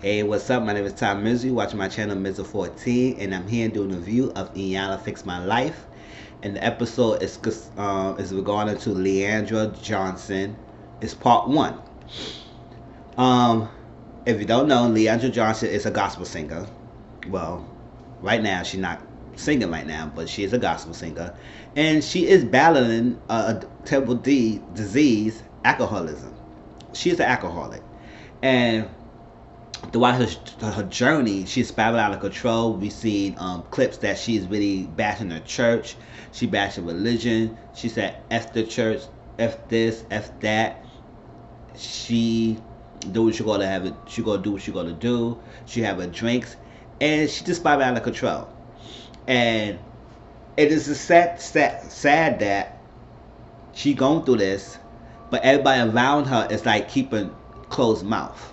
Hey, what's up? My name is Tom Mizu. Watching my channel Mizu14, and I'm here doing a review of Iyanla Fix My Life. And the episode is regarding to Leandra Johnson. It's part one. Um, if you don't know, Leandra Johnson is a gospel singer. Well, right now she's not singing right now, but she is a gospel singer, and she is battling a terrible disease, alcoholism. She is an alcoholic, and throughout her journey, she's spiraling out of control. We've seen clips that she's really bashing her church. She bashing religion. She said F the church, F this, F that. She do what she gonna have it. She gonna do what she gonna do. She have her drinks, and she just spiraling out of control. And it is sad that she going through this, but everybody around her is like keeping closed mouth.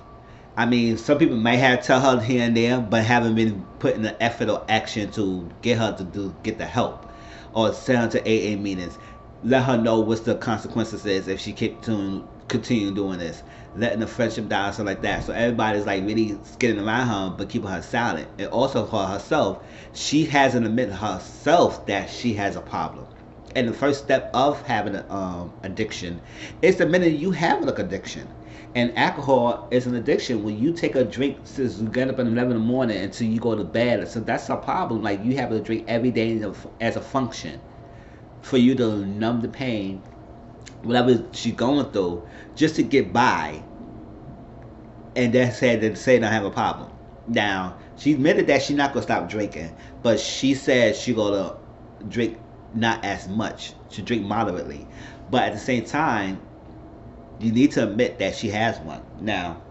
I mean, some people may have tell her here and there, but haven't been putting the effort or action to get her to get the help, or send her to AA meetings, let her know what's the consequences is if she continue doing this, letting the friendship die or something like that. So everybody's like really skidding around her, but keeping her silent. And also for herself, she hasn't admitted herself that she has a problem. And the first step of having an addiction is admitting you have an addiction. And alcohol is an addiction. When you take a drink since you get up at 11 in the morning until you go to bed, so that's a problem. Like, you have to drink every day as a function for you to numb the pain, whatever she's going through, just to get by. And then say don't have a problem. Now, she admitted that she's not gonna stop drinking, but she said she gonna drink not as much. She drink moderately, but at the same time, you need to admit that she has one. Now,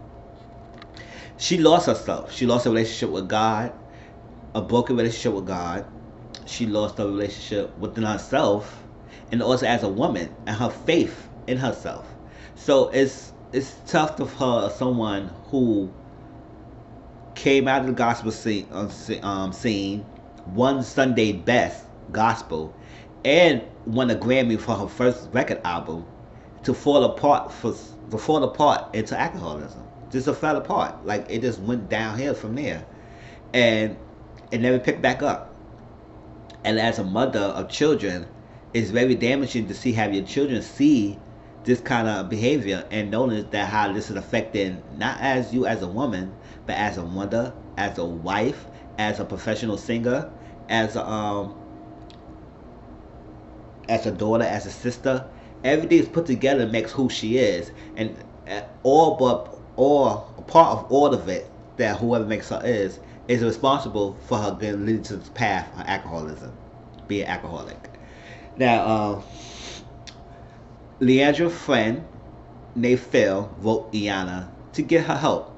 she lost herself. She lost a relationship with God, a broken relationship with God. She lost a relationship within herself, and also as a woman, and her faith in herself. So it's tough for her, someone who came out of the gospel scene, won Sunday Best Gospel, and won a Grammy for her first record album, to fall apart into alcoholism. Just fell apart. Like, it just went downhill from there, and it never picked back up. And as a mother of children, it's very damaging to have your children see this kind of behavior and notice that how this is affecting not as you as a woman, but as a mother, as a wife, as a professional singer, as a daughter, as a sister. Everything is put together makes who she is, and all a part of all of it, that whoever makes her is responsible for her getting leading to this path of alcoholism, being alcoholic. Now, Leandra's friend named Phil wrote Iyanla to get her help.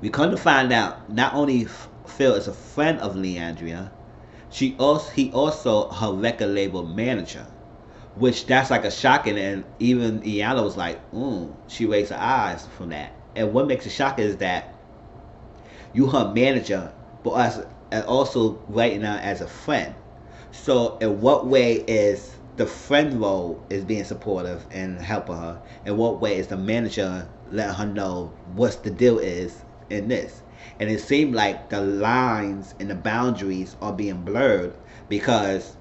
We come to find out not only Phil is a friend of Leandria, he also her record label manager, which that's like a shocking, and even Iyanla was like, she raised her eyes from that. And what makes it shocking is that you her manager, but also right now as a friend. So in what way is the friend role is being supportive and helping her? In what way is the manager letting her know what's the deal is in this? And it seemed like the lines and the boundaries are being blurred, because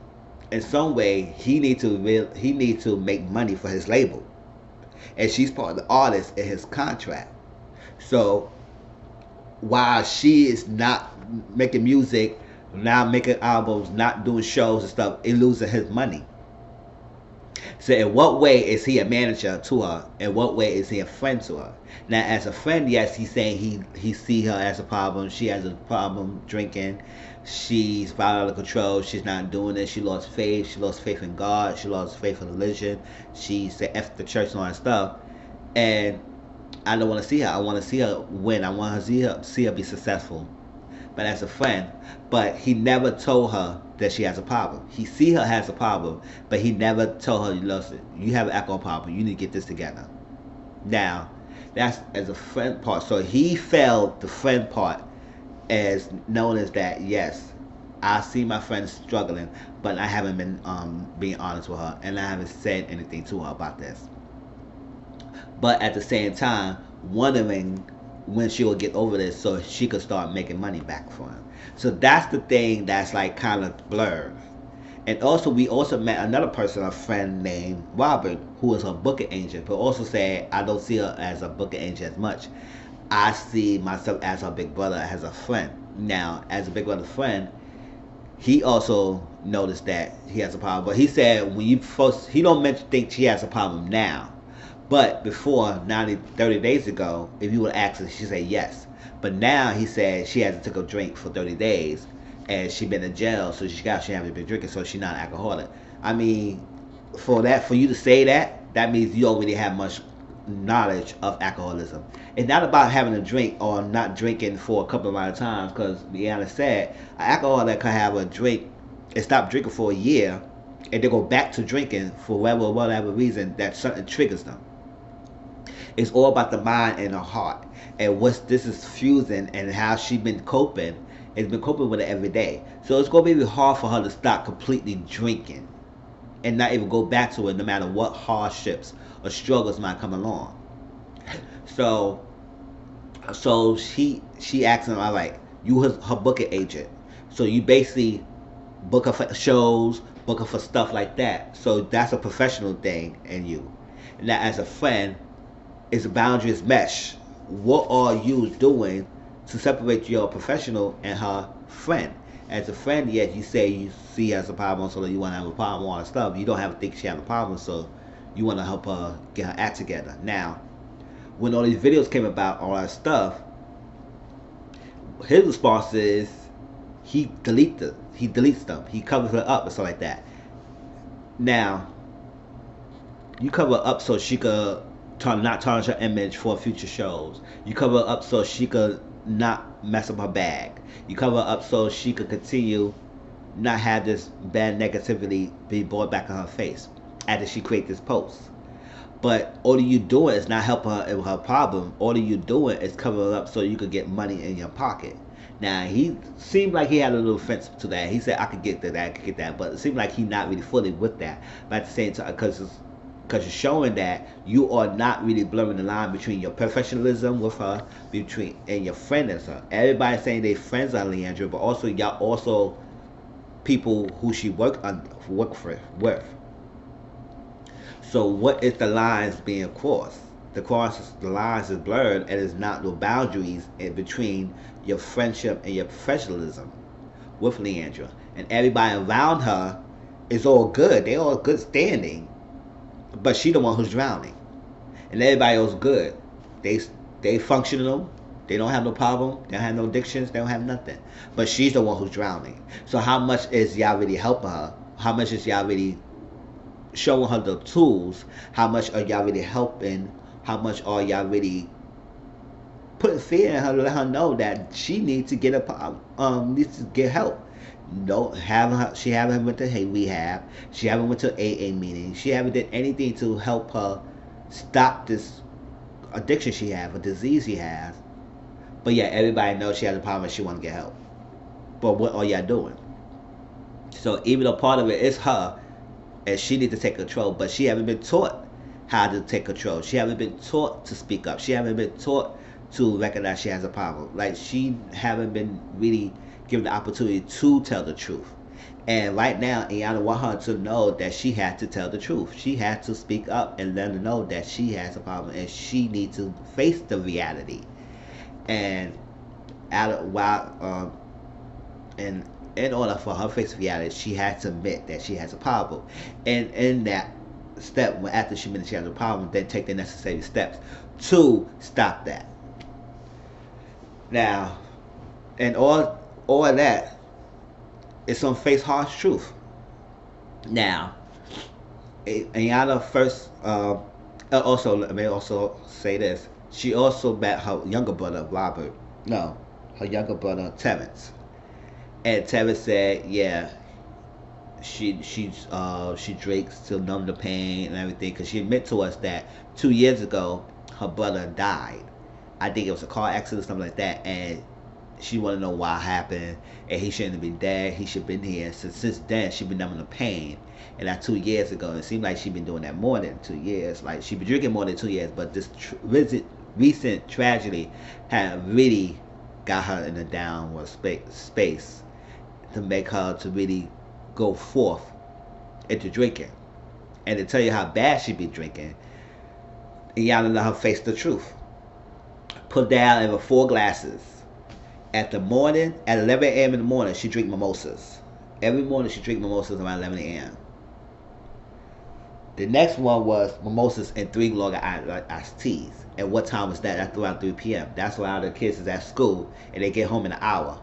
in some way he need to make money for his label, and she's part of the artist in his contract. So while she is not making music, not making albums, not doing shows and stuff, it losing his money. So in what way is he a manager to her? In what way is he a friend to her? Now, as a friend, yes, he's saying he see her as a problem. She has a problem drinking. She's out of control. She's not doing it. She lost faith. She lost faith in God. She lost faith in religion. She said F the church and all that stuff. And I don't want to see her. I want to see her win. I want to see her be successful. But as a friend, but he never told her that she has a problem. He see her has a problem, but he never told her, listen, you have an alcohol problem. You need to get this together. Now, that's as a friend part. So he failed the friend part, as known as that. Yes, I see my friend struggling, but I haven't been being honest with her, and I haven't said anything to her about this. But at the same time, wondering when she will get over this so she could start making money back for him. So that's the thing that's like kind of blurred. And also, we also met another person, a friend named Robert, who was her booking agent, but also said, I don't see her as a booking agent as much. I see myself as her big brother, as a friend. Now, as a big brother friend, he also noticed that he has a problem. But he said when you first, he don't think she has a problem now. But before 90, 30 days ago, if you would ask her, she said yes. But now he said she hasn't took a drink for 30 days and she been in jail, so she hasn't been drinking, so she's not an alcoholic. I mean, for you to say that, that means you already have much knowledge of alcoholism. It's not about having a drink or not drinking for a couple of amount of times, because Iyanla said an alcoholic can have a drink and stop drinking for a year, and they go back to drinking for whatever reason that something triggers them. It's all about the mind and the heart, and what this is fusing, and how she been coping. It's been coping with it every day. So it's gonna be really hard for her to stop completely drinking and not even go back to it, no matter what hardships or struggles might come along. So she asked him, all right, you her booking agent, so you basically book her for shows, book her for stuff like that. So that's a professional thing in you. Now, as a friend, is the boundaries mesh. What are you doing to separate your professional and her friend? As a friend, yes, you say you see her as a problem, so that you want to have a problem, all that stuff. You don't have to think she has a problem, so you want to help her get her act together. Now, when all these videos came about, all that stuff, his response is he deletes them. He covers her up and stuff like that. Now, you cover her up so she could not tarnish her image for future shows. You cover her up so she could not mess up her bag. You cover her up so she could continue not have this bad negativity be brought back on her face after she create this post. But all you doing is not helping her with her problem. All you doing is cover her up so you could get money in your pocket. Now, he seemed like he had a little offense to that. He said, I could get that, I could get that. But it seemed like he not really fully with that. But at the same time, because you're showing that you are not really blurring the line between your professionalism with her, and your friend as her. Everybody's saying they friends are Leandra, but also y'all also people who she work with. So what is the lines being crossed? The lines is blurred, and it's not no boundaries in between your friendship and your professionalism with Leandra. And everybody around her is all good. They all good standing. But she the one who's drowning. And everybody else good. They functional. They don't have no problem. They don't have no addictions. They don't have nothing. But she's the one who's drowning. So how much is y'all really helping her? How much is y'all really showing her the tools? How much are y'all really helping? How much are y'all really putting fear in her to let her know that she needs to get needs to get help? She haven't went to rehab. She haven't went to AA meetings. She haven't did anything to help her stop this addiction she has, a disease she has. But yeah, everybody knows she has a problem and she want to get help. But what are y'all doing? So even though part of it is her, and she needs to take control, but she haven't been taught how to take control. She haven't been taught to speak up. She haven't been taught to recognize she has a problem. Like, she haven't been really given the opportunity to tell the truth. And right now, Iyanla want her to know that she had to tell the truth. She had to speak up and let her know that she has a problem and she needs to face the reality. And in order for her to face reality, she has to admit that she has a problem. And in that step, after she admits she has a problem, then take the necessary steps to stop that. Now, and all of that is some face harsh truth. Now, Iyanla first, also, let me also say this. She also met her younger brother, Robert. No, her younger brother, Terrence. And Terrence said, yeah, she drinks to numb the pain and everything, because she admitted to us that 2 years ago her brother died. I think it was a car accident or something like that, and she wanted to know why it happened, and he shouldn't have been dead. He should have been here. Since then, she been numbing the pain. And that 2 years ago, it seemed like she been doing that more than 2 years. Like, she been drinking more than 2 years, but this recent tragedy have really got her in a downward space to make her to really go forth into drinking. And to tell you how bad she be drinking, Iyanla let her face the truth. Put down over 4 glasses. At the morning, at 11 a.m. in the morning, she drink mimosas. Every morning she drink mimosas around 11 a.m. The next one was mimosas and 3 Long Island iced teas. And what time was that? That's around 3 p.m. That's around the kids is at school and they get home in an hour.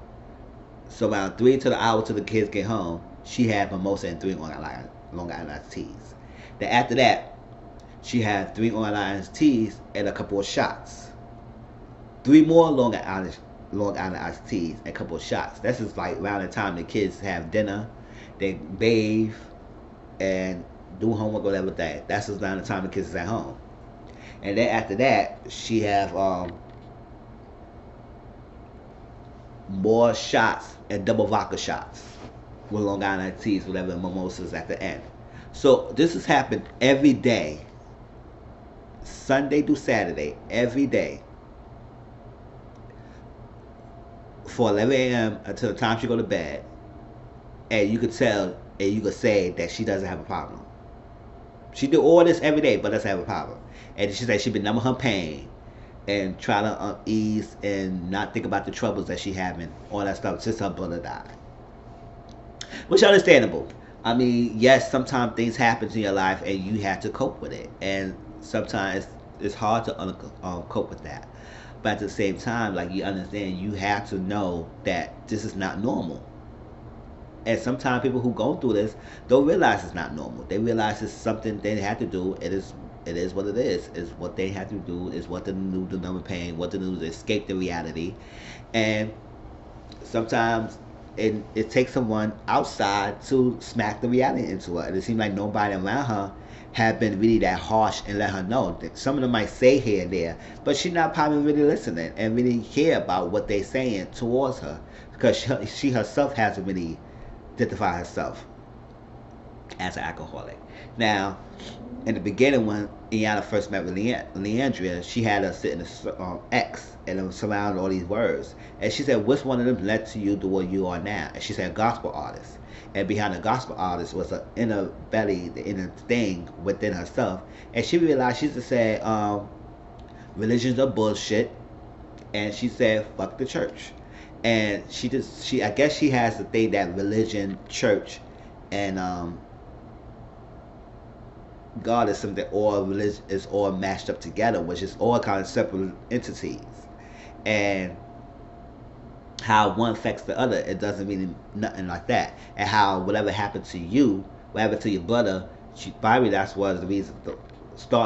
So around 3 to the hour till the kids get home, she had mimosa and 3 Long Island iced teas. Then after that, she had 3 Long Island iced teas and a couple of shots. 3 more Long Island iced teas and a couple of shots. This is like around the time the kids have dinner, they bathe, and do homework, whatever that. That's around the time the kids is at home. And then after that, she have more shots and double vodka shots with Long Island teas, whatever, mimosas at the end. So this has happened every day, Sunday through Saturday, every day, for 11 a.m. until the time she go to bed. And you could tell and you could say that she doesn't have a problem. She do all this every day, but doesn't have a problem. And she said she been numbing her pain and trying to ease and not think about the troubles that she having, all that stuff, since her brother died. Which is understandable. I mean, yes, sometimes things happen in your life and you have to cope with it. And sometimes it's hard to cope with that. But at the same time, like, you understand, you have to know that this is not normal. And sometimes people who go through this don't realize it's not normal. They realize it's something they have to do. It is what it is. It's what they have to do. It's what to do to numb pain. What to do to escape the reality. And sometimes it takes someone outside to smack the reality into her. And it seems like nobody around her have been really that harsh and let her know. That some of them might say here and there, but she's not probably really listening and really care about what they're saying towards her, because she herself hasn't really identified herself as an alcoholic. Now, in the beginning, when Iyanla first met with Andria, she had her sit in the X and it was surrounded all these words. And she said, which one of them led to you to where you are now? And she said, gospel artist. And behind the gospel artist was an inner belly, the inner thing within herself. And she realized, she just said, religions are bullshit. And she said, fuck the church. And I guess she has to think that religion, church, and God is something, all religion is all mashed up together, which is all kind of separate entities. And how one affects the other, it doesn't mean nothing like that. And how whatever happened to you, what happened to your brother, probably that's was the reason, the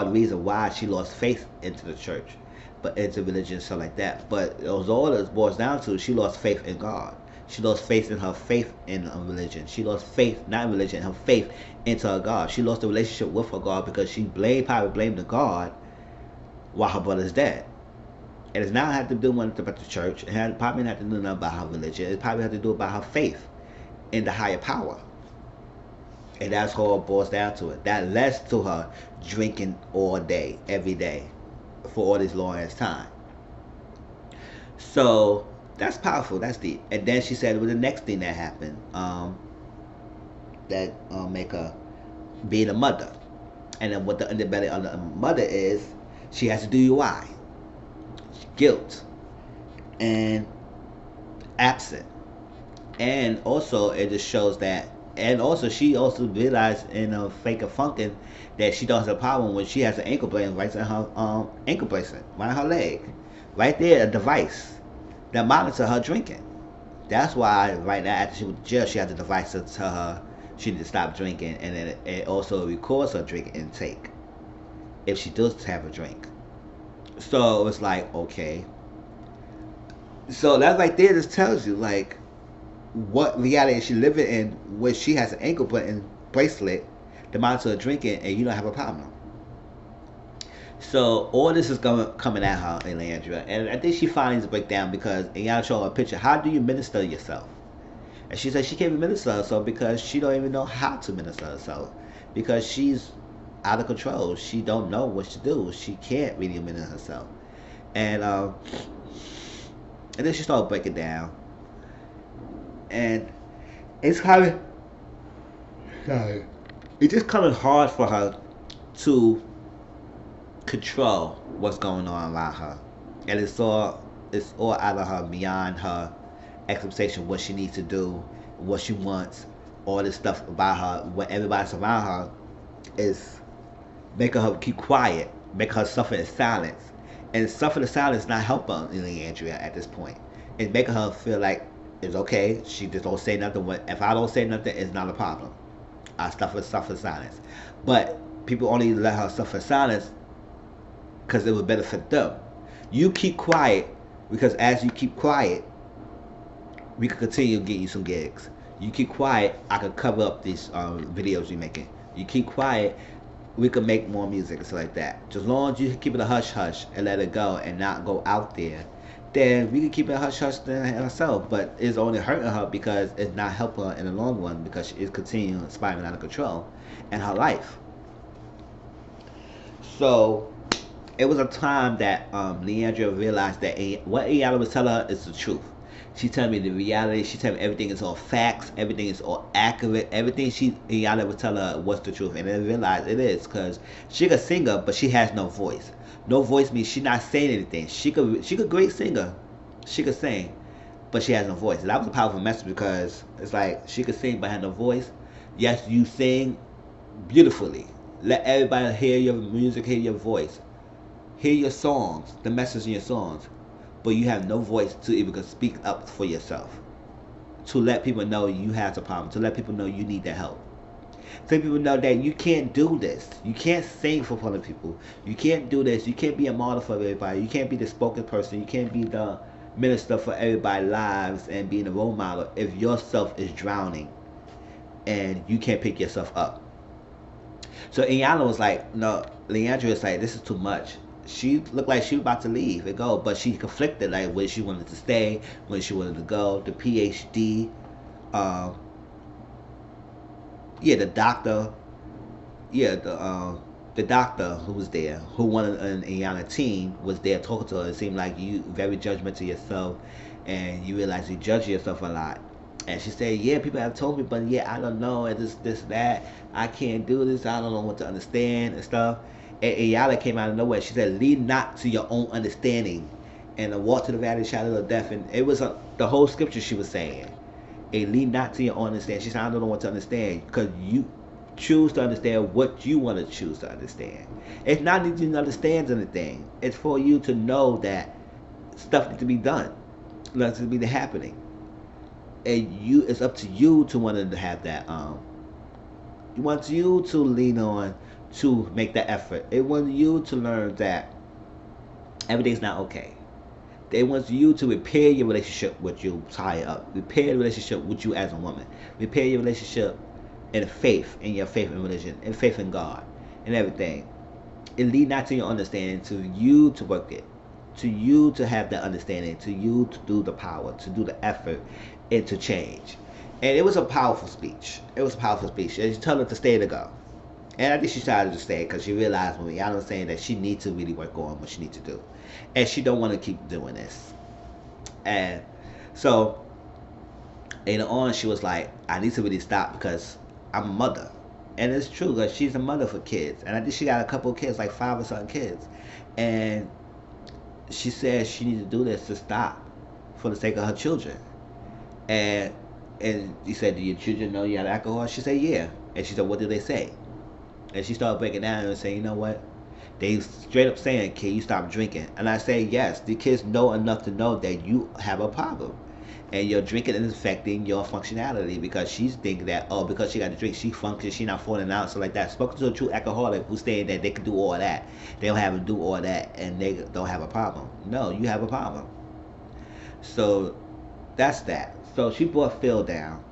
reason why she lost faith into the church, but into religion and stuff like that. But it was all it boils down to, she lost faith in God. She lost faith in her faith in religion. She lost faith, not in religion, her faith into her God. She lost the relationship with her God because she probably blamed the God while her brother's dead. And it's not have to do nothing about the church. It probably not have to do nothing about her religion. It probably have to do about her faith in the higher power. And that's all it boils down to it. That led to her drinking all day, every day, for all this long ass time. So that's powerful. That's deep. And then she said, well, the next thing that happened, that make her being a mother. And then what the underbelly of the mother is, she has to do UI, guilt, and absent. And also it just shows that, and also she also realized in a fake of funkin' that she does have a problem when she has an ankle bracelet right in her ankle bracelet, right on her leg. Right there, a device that monitors her drinking. That's why right now after she was in jail, she has a device to tell her she need to stop drinking, and then it also records her drink intake if she does have a drink. So it's like, okay. So that right there just tells you like what reality is she living in, where she has an ankle bracelet to monitor her drinking and you don't have a problem. So all this is coming at her, Andria, and I think she finally needs to break down, because Iyanla showed her a picture. How do you minister yourself? And she said she can't even minister herself because she don't even know how to minister herself, because she's out of control. She don't know what to do. She can't really minister herself. And and then she started breaking down, and it's kind of sorry, it's just kind of hard for her to control what's going on around her, and it's all out of her, beyond her expectation, what she needs to do, what she wants, all this stuff about her, what everybody's around her is making her keep quiet, making her suffer in silence, and suffering in silence not helping Andrea at this point. It's making her feel like it's okay. She just don't say nothing. If I don't say nothing, it's not a problem. I suffer in silence, but people only let her suffer in silence because it would benefit them. You keep quiet because as you keep quiet, we can continue to get you some gigs. You keep quiet, I can cover up these videos you're making. You keep quiet, we can make more music and stuff like that. Just as long as you keep it a hush hush and let it go and not go out there, then we can keep it a hush hush then herself. But it's only hurting her because it's not helping her in the long run because she is continuing spiraling out of control in her life. So it was a time that Leandra realized that what Iyanla was telling her is the truth. She telling me the reality. She telling me everything is all facts. Everything is all accurate. Everything Iyanla was telling her was the truth, and then realized it is because she could sing her, but she has no voice. No voice means she not saying anything. She could great singer. She could sing, but she has no voice. And that was a powerful message because it's like she could sing but had no voice. Yes, you sing beautifully. Let everybody hear your music, hear your voice, hear your songs, the message in your songs, but you have no voice to even speak up for yourself, to let people know you have a problem, to let people know you need their help, to let people know that you can't do this. You can't sing for other people. You can't do this. You can't be a model for everybody. You can't be the spoken person. You can't be the minister for everybody's lives and being a role model if yourself is drowning and you can't pick yourself up. So Iyanla was like, no, Leandra was like, this is too much. She looked like she was about to leave and go, but she conflicted, like when she wanted to stay, when she wanted to go. The PhD, um, yeah, the doctor, yeah, the doctor who was there, who wanted an Iyanla team, was there talking to her. It seemed like you very judgmental yourself, and you realize you judge yourself a lot. And she said, yeah, people have told me, but yeah, I don't know, and this, that. I can't do this. I don't know what to understand and stuff. And Iyanla came out of nowhere. She said, lead not to your own understanding and walk to the valley of the shadow of death. And it was the whole scripture she was saying. And lead not to your own understanding. She said, I don't know what to understand because you choose to understand what you want to choose to understand. It's not that you understand anything. It's for you to know that stuff needs to be done. Nothing to be happening. And it's up to you to want to have that it wants you to lean on to make that effort. It wants you to learn that everything's not okay. They want you to repair your relationship with you higher up. Repair your relationship with you as a woman. Repair your relationship in faith, in your faith in religion, in faith in God, and everything. It lead not to your understanding, to you to work it, to you to have that understanding, to you to do the power, to do the effort, and to change. And it was a powerful speech. It was a powerful speech. And she told her to stay to go. And I think she decided to stay because she realized when y'all was saying that she needs to really work on what she needs to do. And she don't want to keep doing this. And so later on she was like, I need to really stop because I'm a mother. And it's true because she's a mother for kids. And I think she got a couple of kids, like 5 or something kids. And she said she needs to do this to stop for the sake of her children. And he said, do your children know you have alcohol? She said, yeah. And she said, what do they say? And she started breaking down and saying, you know what? They straight up saying, can you stop drinking? And I say, yes. The kids know enough to know that you have a problem. And your drinking is affecting your functionality because she's thinking that, oh, because she got to drink, she functions, she not falling out, so like that. Spoken to a true alcoholic who's saying that they can do all that. They don't have to do all that and they don't have a problem. No, you have a problem. So that's that. So she brought Phil down.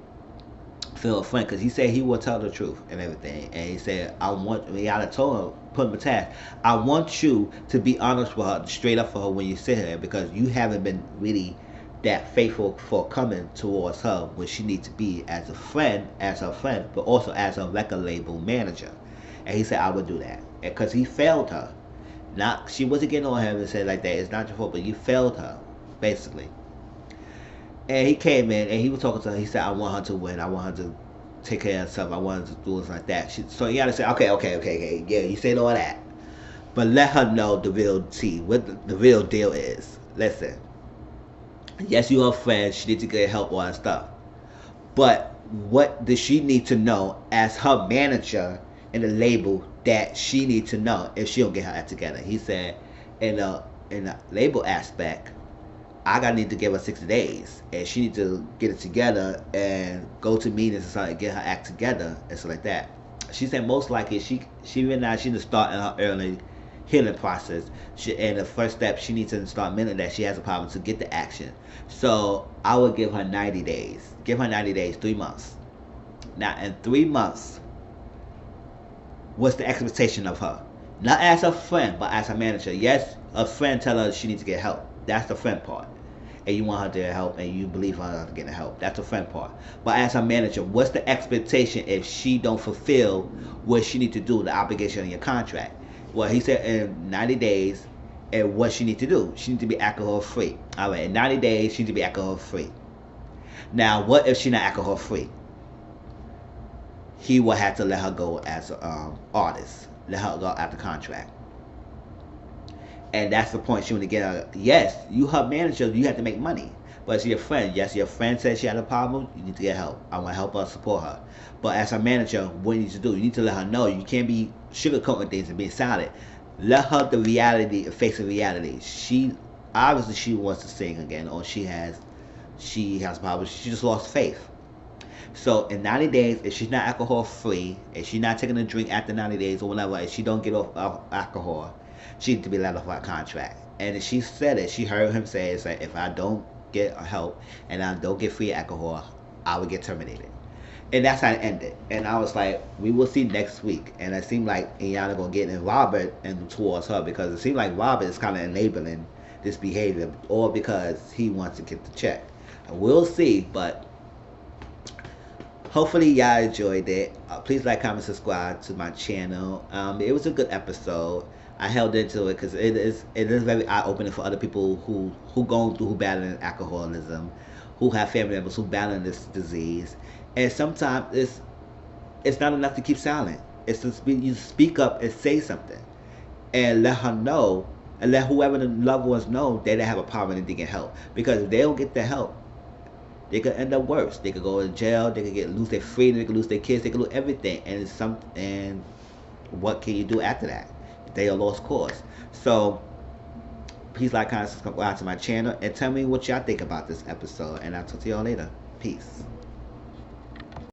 Phil, a friend, because he said he will tell the truth and everything. And he said, Iyanla told him, put him a task. I want you to be honest with her, straight up for her when you sit here, because you haven't been really that faithful for coming towards her when she needs to be as a friend, as her friend, but also as a record label manager. And he said, I would do that. Because he failed her. Not she wasn't getting on him and said like that. It's not your fault, but you failed her, basically. And he came in and he was talking to her. He said, "I want her to win. I want her to take care of herself. I want her to do this like that." So you gotta say, okay, yeah, you said all that, but let her know the real tea, what the real deal is. Listen, yes, you her friend. She needs to get help, all that stuff. But what does she need to know as her manager in the label that she needs to know if she don't get her act together? He said, in the label aspect, I gotta need to give her 60 days, and she need to get it together and go to meetings and something, get her act together and stuff like that. She said most likely she realized she needs to start in her early healing process. And the first step, she needs to start admitting that she has a problem to get the action. So I would give her 90 days. Give her 90 days, 3 months. Now in 3 months, what's the expectation of her? Not as a friend, but as a manager. Yes, a friend tell her she needs to get help. That's the friend part. And you want her to help and you believe her to get help. That's the friend part. But as a manager, what's the expectation if she don't fulfill what she need to do, the obligation in your contract? Well, he said in 90 days, and what she need to do. She need to be alcohol free. All right, in 90 days, she need to be alcohol free. Now, what if she not alcohol free? He will have to let her go as an artist. Let her go out the contract. And that's the point she want to get out. Yes, you her manager, you have to make money. But it's your friend. Yes, your friend says she had a problem, you need to get help. I want to help her, support her. But as a manager, what you need to do, you need to let her know. You can't be sugarcoating things and being silent. Let her the reality, face the reality. She obviously she wants to sing again, or she has problems. She just lost faith. So in 90 days, if she's not alcohol free, if she's not taking a drink after 90 days or whatever, if she don't get off alcohol, she needs to be let off our contract. And she said it. She heard him say, "It's like if I don't get help and I don't get free alcohol, I will get terminated." And that's how it ended. And I was like, we will see next week. And it seemed like Iyanla gonna get in Robert and towards her, because it seemed like Robert is kind of enabling this behavior, or because he wants to get the check. We'll see, but hopefully y'all enjoyed it. Please like, comment, subscribe to my channel. It was a good episode. I held into it because it is very eye opening for other people who going through, who battling alcoholism, who have family members who battling this disease. And sometimes it's not enough to keep silent. It's to you speak up and say something, and let her know, and let whoever the loved ones know that they have a problem and they can help. Because if they don't get the help, they could end up worse. They could go to jail. They could lose their freedom. They could lose their kids. They could lose everything. And what can you do after that? They are lost cause. So please like, comment, subscribe to my channel, and tell me what y'all think about this episode. And I'll talk to y'all later. Peace.